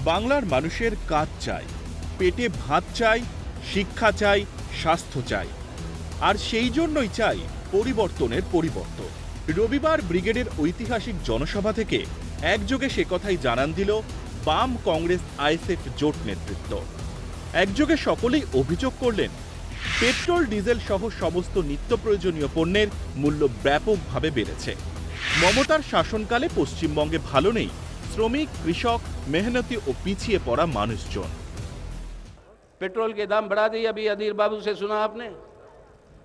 বাংলার মানুষের কাজ চাই, পেটে ভাত চাই, শিক্ষা চাই, স্বাস্থ্য চাই, আর সেই জন্যই চাই পরিবর্তনের পরিবর্তন। রবিবার ব্রিগেডের ঐতিহাসিক জনসভা থেকে একযোগে সে কথাই জানান দিল বাম, কংগ্রেস, আইএসএফ জোট নেতৃত্ব। একযোগে সকলেই অভিযোগ করলেন পেট্রোল, ডিজেল সহ সমস্ত নিত্য প্রয়োজনীয় পণ্যের মূল্য ব্যাপকভাবে বেড়েছে। মমতার শাসনকালে পশ্চিমবঙ্গে ভালো নেই শ্রমিক, কৃষক, মেহনতি ও পিছিয়ে পড়া মানুষজন। पेट्रोल के दाम बढ़ा दी, अभी अधीर बाबू से सुना आपने,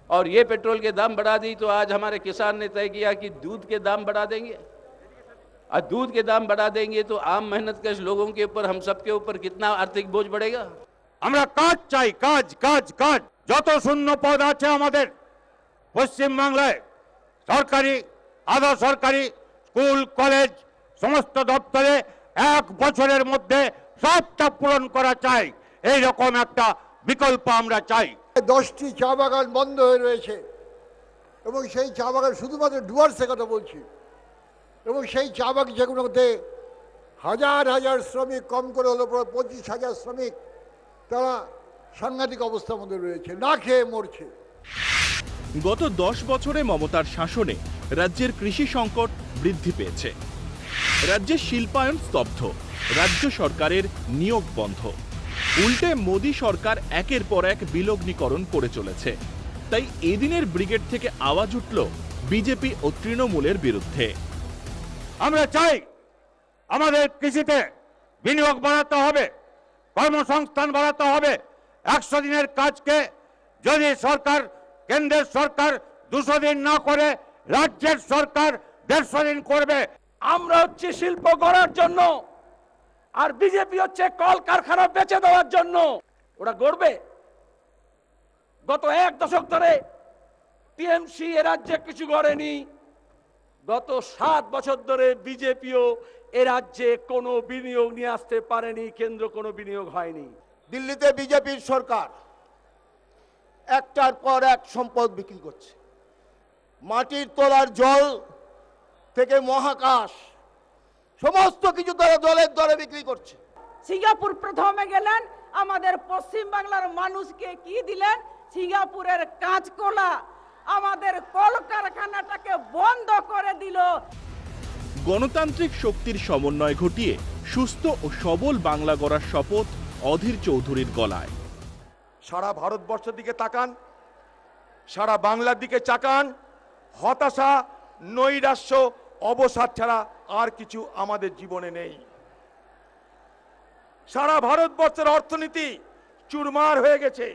और ये पेट्रोल के दाम बढ़ा दी तो आज हमारे किसान ने तय किया कि दूध के दाम बढ़ा देंगे, और दूध के दाम बढ़ा देंगे तो आम मेहनतकश लोगों के ऊपर, हम सबके ऊपर कितना आर्थिक बोझ बढ़ेगा। আমরা কাজ চাই, কাজ কাজ কাজ। যত শূন্য পদ আছে আমাদের পশ্চিম বাংলায়, সরকারি, আধা সরকারি, স্কুল, কলেজ, সমস্ত দপ্তরে 1 বছরের মধ্যে সবটা পূরণ করা চাই। এই রকম একটা বিকল্প আমরা চাই। 10টি চা বাগান বন্ধ হয়ে রয়েছে এবং সেই চা বাগান শুধুমাত্র ডুয়ার্সের কথা বলছি, এবং সেই চা বাগিচাগুলোতে হাজার হাজার শ্রমিক, কম করে হলো 25,000 শ্রমিক, তারা সাংঘাতিক অবস্থার মধ্যে রয়েছে, না খেয়ে মরছে। গত 10 বছরে মমতার শাসনে রাজ্যের কৃষি সংকট বৃদ্ধি পেয়েছে, রাজ্যের শিল্পায়ন স্তব্ধ, রাজ্য সরকারের নিয়োগ বন্ধ। উল্টে মোদী সরকার একের পর এক বিলগ্নীকরণ করে চলেছে। তাই এদিনের ব্রিগেড থেকে আওয়াজ উঠল বিজেপি ও তৃণমূলের বিরুদ্ধে। আমরা চাই আমাদের কৃষিতে বিনিয়োগ বাড়াতে হবে, কর্মসংস্থান বাড়াতে হবে। 100 দিনের কাজকে যদি সরকার, কেন্দ্রের সরকার 200 দিন না করে, রাজ্যের সরকার 150 দিন করবে। আমরা হচ্ছে শিল্প গড়ার জন্য, আর বিজেপি হচ্ছে কল কারখানা বেচে দেওয়ার জন্য। ওরা গড়বে। গত 1 দশক ধরে টিএমসি এ রাজ্যে কিছু গড়েনি। গত 7 বছর ধরে বিজেপিও এ রাজ্যে কোনো বিনিয়োগ নিয়ে আসতে পারেনি, কেন্দ্র কোনো বিনিয়োগ হয়নি। দিল্লিতে বিজেপির সরকার একটার পর এক সম্পদ বিক্রি করছে, মাটির তলার জল থেকে মহাকাশ, সমস্ত কিছু তারা দলের দলে বিক্রি করছে। সিঙ্গাপুর প্রথমে গেলেন, আমাদের পশ্চিম বাংলার মানুষকে কি দিলেন? সিঙ্গাপুরের কাঁচকলা, আমাদের কলকারখানাটাকে বন্ধ করে দিল। গণতান্ত্রিক শক্তির সমন্বয় ঘটিয়ে সুস্থ ও সবল বাংলা গড়ার শপথ অধীর চৌধুরীর গলায়। সারা ভারতবর্ষের দিকে তাকান, সারা বাংলার দিকে তাকান, হতাশা, নৈরাশ্য, অবসাদ ছাড়া আর কিছু আমাদের জীবনে নেই। সারা ভারতবর্ষের অর্থনীতি চুরমার হয়ে গেছে,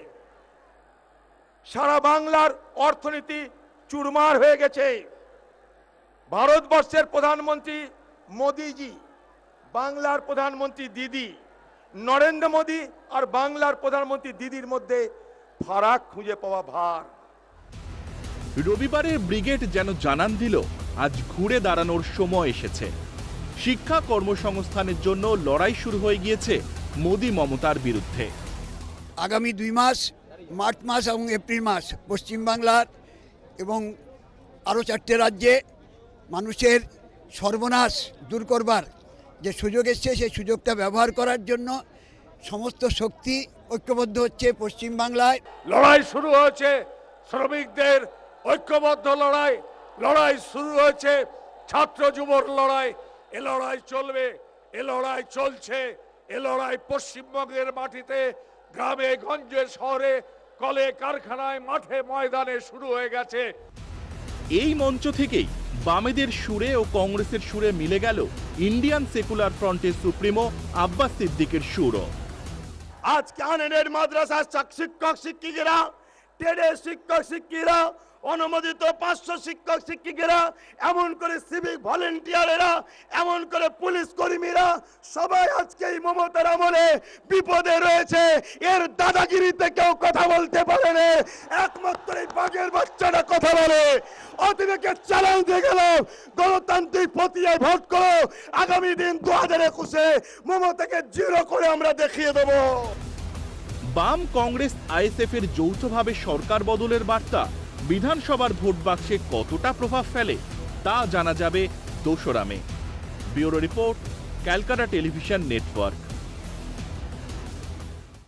সারা বাংলার অর্থনীতি চুরমার হয়ে গেছে। ভারতবর্ষের প্রধানমন্ত্রী মোদিজি, বাংলার প্রধানমন্ত্রী দিদি নরেন্দ্র মোদী আর বাংলার প্রধানমন্ত্রী দিদির মধ্যে ফারাক খুঁজে পাওয়া ভার। রবিবারের ব্রিগেড যেন জানান দিল আজ ঘুরে দাঁড়ানোর সময় এসেছে। শিক্ষা, কর্মসংস্থানের জন্য লড়াই শুরু হয়ে গিয়েছে মোদী মমতার বিরুদ্ধে। আগামী 2 মাস, মার্চ মাস এবং এপ্রিল মাস, পশ্চিমবাংলার এবং আরও 4টে রাজ্যে মানুষের সর্বনাশ দূর করবার যে সুযোগ এসছে, সেই সুযোগটা ব্যবহার করার জন্য সমস্ত শক্তি ঐক্যবদ্ধ হচ্ছে পশ্চিমবাংলায়। লড়াই শুরু হয়েছে শ্রমিকদের ঐক্যবদ্ধ লড়াই, লড়াই শুরু হয়েছে ছাত্র যুবর লড়াই। এ লড়াই চলবে, এ লড়াই চলছে, এ লড়াই পশ্চিমবঙ্গের মাটিতে, গ্রামে গঞ্জে, শহরে, কলে কারখানায়, মাঠে ময়দানে শুরু হয়ে গেছে। এই মঞ্চ থেকেই বামেদের সুরে ও কংগ্রেসের সুরে মিলে গেল ইন্ডিয়ান সেকুলার ফ্রন্টের সুপ্রিমো আব্বাস সিদ্দিকের সুরও। আজকে আনন্দের মাদ্রাসার শিক্ষক শিক্ষিকারা, ট্রেডের শিক্ষক শিক্ষিকারা, অনুমোদিত 500 শিক্ষক শিক্ষিকারা, এমন করে সিভিক ভলেন্টিয়ারেরা, এমন করে পুলিশ কর্মীরা সবাই আজকে এই মমতার আমলে বিপদে রয়েছে। এর দাদাগিরিতে কেউ কথা বলতে পারে না, একমাত্র এই বাঘের বাচ্চাটা কথা বলে। অতিকে চ্যালেঞ্জ দিয়ে গেল, গণতান্ত্রিক প্রক্রিয়ায় ভোট করো, আগামী দিন 2021-এ মমতাকে 0 করে আমরা দেখিয়ে দেব। বাম, কংগ্রেস, আইএসএফ এর যৌথভাবে সরকার বদলের বার্তা বিধানসভার ভোট বাক্সে কতটা প্রভাব ফেলে তা জানা যাবে 2রা May. Bureau report, Calcutta television network.